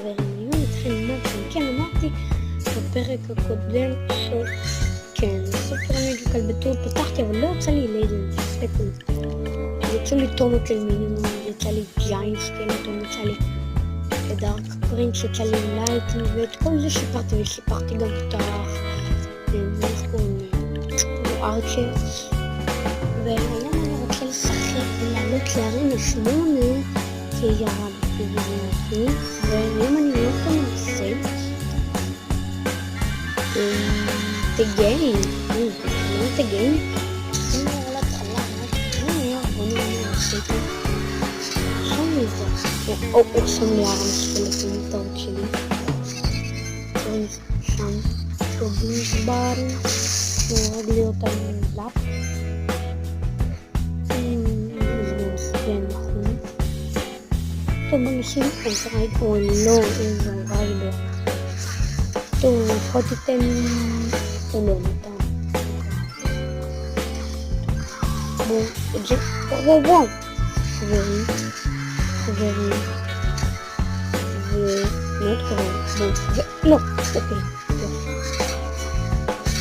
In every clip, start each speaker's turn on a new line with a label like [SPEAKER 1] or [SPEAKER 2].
[SPEAKER 1] חברים, היום התחיל משהו, כן אמרתי בפרק הקודם שכן, סופר מיג'יקל בטעות פתחתי, אבל לא יצא לי ליג'נד, יצא לי טומות אל מינימום, יצא לי ג'יינט סקלטון, יצא לי דארק פרינס, יצא לי לייטינג, ואת כל זה שיפרתי, ושיפרתי גם את ארצ'רס, והיום אני רוצה לשחק ולעלות להרים 8 כי ירדתי וזה, והיום אני לא כאן מנסה את הגיים, את הגיים, אני על התחלה, בוא נעשה את זה, שם לי זה, שם לי הרמס ולפעמים את האות שלי, שם, טובים ברים, הוא הרג לי אותה עם לפ, טוב, בנשים ראית פה לא איזה ריידר. טוב, לפחות תיתן לא נתן. בואו, את זה, וואו. חברים. ומאוד קרוב. לא, אוקיי.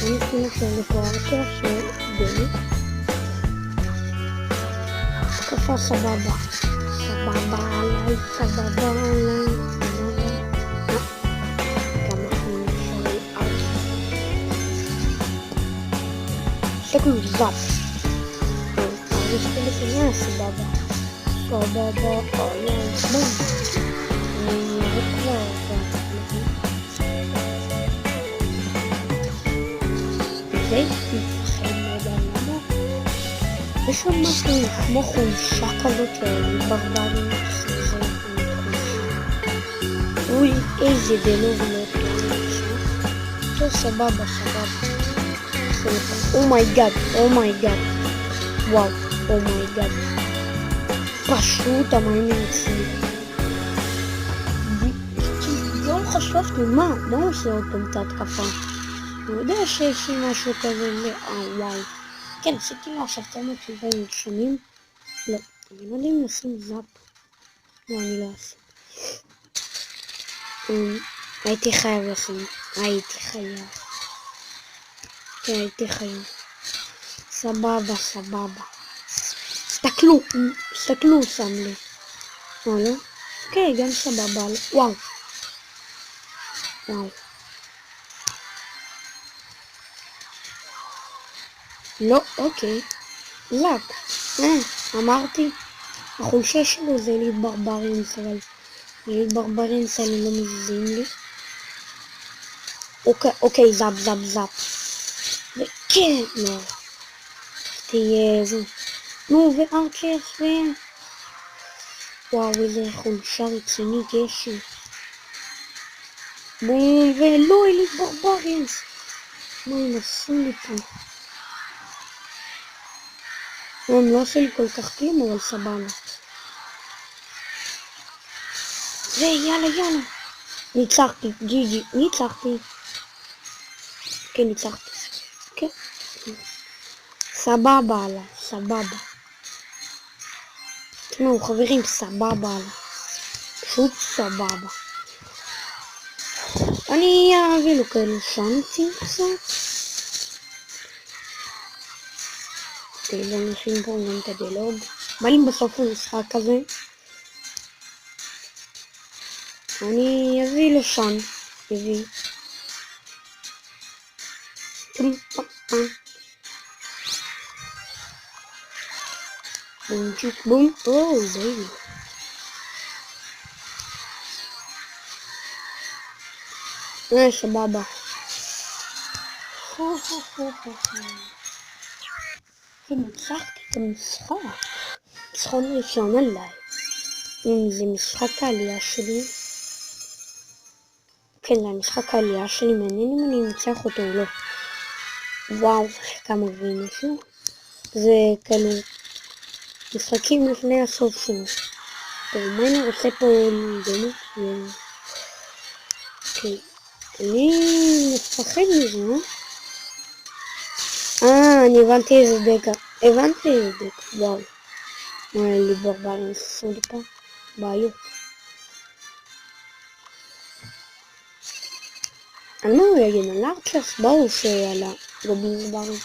[SPEAKER 1] אני אשים לכם לפה ארצ'ר שדמי. התקפה סבבה. סבבה עליי. גם אנחנו נשארים ארצ'ר. שקלו זאפ. אז יש כאלה שנייה סבבה. עליי. אני נראה כבר. זה מתחיל מאוד עליו. יש שם משהו כמו חולשה כזאת לברברים. אוי, איזה דלוב לא טוב. סבבה. אומייגאד. וואו, אומייגאד. פשוט המים אצלי. לא חשבתי, מה עושה עוד פעם את ההתקפה? אני יודע שיש לי משהו כזה, וואו. כן, עשיתי לו עכשיו תמת שבעים שנים. לא, אני לא יודע אם נשים זאפ. לא, אני לא אעשה. הייתי חייב לשים. כן, הייתי חייב. סבבה. תסתכלו, הוא שם לי. לא? אוקיי, גם סבבה. וואו. לא, אוקיי. זאפ. אמרתי. החולשה שלו זה לי ברברינס, אבל לי ברברינס האלה לא מזיזים לי. אוקיי, זאפ. וכן, לא. תהיה זה. נו, וארצ'רס וואו, איזה חולשה רצינית יש לי. בום, ולא, אלי ברברינס. מה הם עשו לי פה? הם לא עשו לי כל כך כלום, אבל סבבה. ויאללה. ניצחתי, ג'י. כן, ניצחתי. כן. סבבה עליי. תשמעו, חברים, סבבה עליי. פשוט סבבה. אני אביא לו כאלה שאנצים קצת. בוא נשים פה גם את הדילוג. בא לי בסוף המשחק הזה. אני אביא לשם. בום. בייבי. סבבה. ניצחתי את המשחק. ניצחון ראשון עליי. אם זה משחק העלייה שלי. כן, זה המשחק העלייה שלי. מעניין אם אני אנצח אותו או לא. וואו, כמה גביעים משהו. זה כאילו משחקים לפני הסוף שלו. טוב, מה אני רוצה פה לדעת? אוקיי. אני מפחד מזה, אני הבנתי איזה דקה. וואו. לי ברברים עשו לי פה בעיות. על מה הוא יגיד? על ארצ'רס? ברור שעל הגובלין זברים.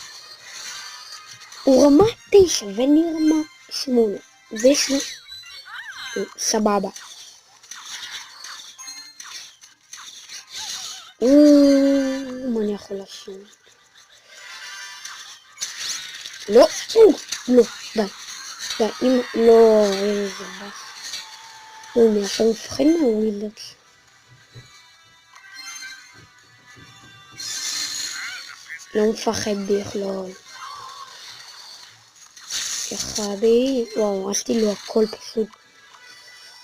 [SPEAKER 1] הוא רמה 9 ואני רמה 8. ויש לי... סבבה. מה אני יכול לעשות? לא, לא, די. די, אם... לא, איזה בס. אני עכשיו מפחד מהווילדרס. לא מפחד בכלל. יחדי, וואו, עשיתי לו הכל פשוט.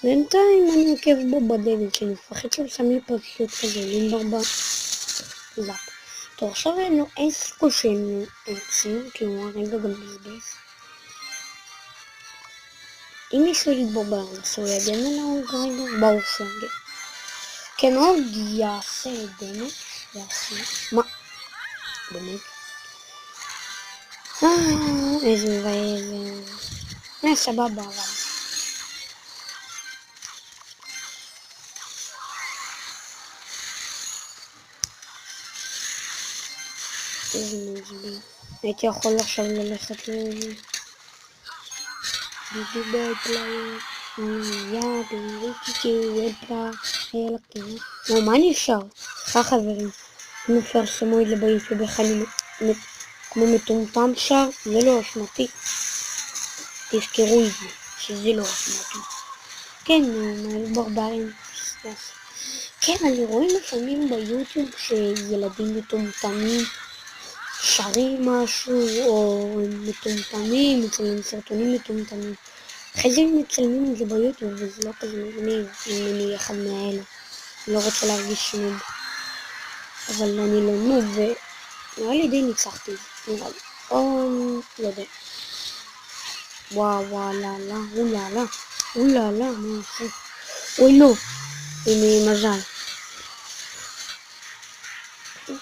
[SPEAKER 1] בינתיים אני עוקב בו בדגל שאני מפחד שהוא שם לי פשוט כזה לימבר בזאפ. טוב, עכשיו אין לו אין סיכוי שהם יוצאים, כי הוא הרגע גם בזבז. אם יש לו להתבובר, אז הוא יגן עליו כרגע, ברור שהוא יגן. כן, עוד יעשה דמק, יעשה... מה? דמק? איזה מבאס. סבבה, אבל... איזה מעצבן. הייתי יכול עכשיו ללכת ביבי פלייר, מה נשאר? סליחה חברים, אם אפשר שמו את זה ביוטיוב אחד כמו מטומטם שר, זה לא אשמתי. תזכרו את זה, שזה לא אשמתי. כן, ברברים. כן, אני רואה לפעמים ביוטיוב שילדים מטומטמים שרים משהו, או מטומטמים, מצלמים סרטונים מטומטמים. אחרי זה הם מצלמים את זה ביוטיוב, וזה לא כזה מגניב, אם אני אחד מהאלה. אני לא רוצה להרגיש שנוב. אבל אני לא נוב, ונראה לי די ניצחתי, נראה לי. או... לא יודע. וואו, וואלה, אוללה, מה עושה? אוי לא, עם מזל.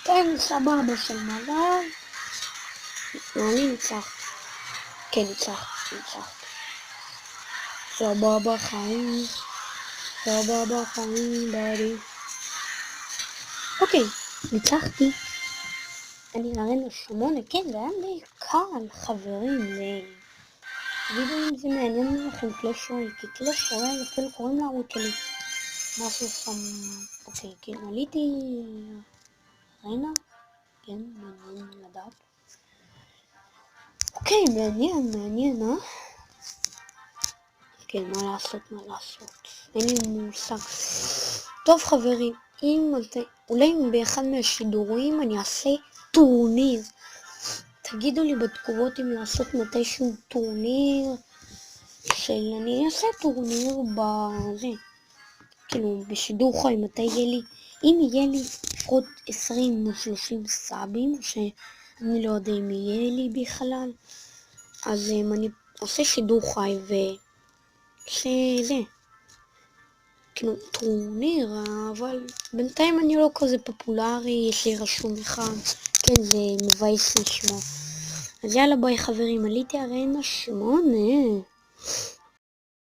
[SPEAKER 1] כן, סבבה של מזל. אני ניצחתי. כן, ניצחתי. סבבה חיים, בדי. אוקיי, ניצחתי. אני אראה לו 8, כן, זה היה די קל, חברים. תגידו אם זה מעניין לכם קלאש רויאל, כי קלאש רויאל אפילו קוראים לערוץ שלי. משהו שם... אוקיי, כן, עליתי... ריינה? כן, מעניין לדעת. אוקיי, מעניין, כן, מה לעשות. אין לי מושג. טוב חברים, אולי באחד מהשידורים אני אעשה טורניר. תגידו לי בתגובות אם לעשות מתישהו טורניר. אני אעשה טורניר בזה. כאילו, בשידור חי, מתי יהיה לי. אם יהיה לי לפחות 20 או 30 סאבים, שאני לא יודע אם יהיה לי בכלל. אז אני עושה שידור חי שזה, כאילו טורניר, אבל בינתיים אני לא כזה פופולרי, יש לי רשום אחד, כן זה מבאס לשמוע. אז יאללה ביי חברים, עליתי ארנה 8.